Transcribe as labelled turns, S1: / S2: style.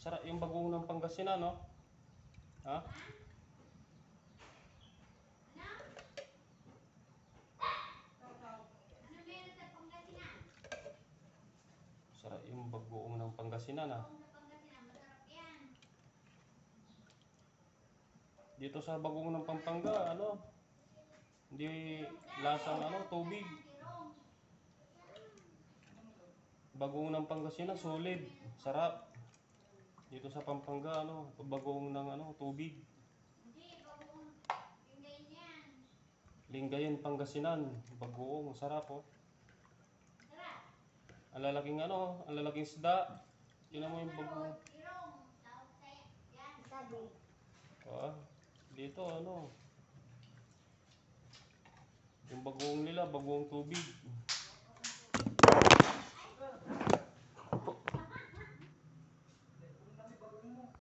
S1: Sarap yung bagoong ng Pangasinan, no? Ha? Sarap yung bagoong ng Pangasinan, ha? Dito sa bagoong ng Pampanga, ano? Hindi lasang ano, tubig. Bagoong ng Pangasinan, solid. Sarap. Dito sa Pampanga, ano, bagoong ng ano, tubig. Lingayen, Pangasinan, bagoong, sarap, oh. Ang lalaking ano, ang lalaking isda. Tingnan mo yung bagoong. Ah, dito ano, yung bagoong nila, bagoong tubig.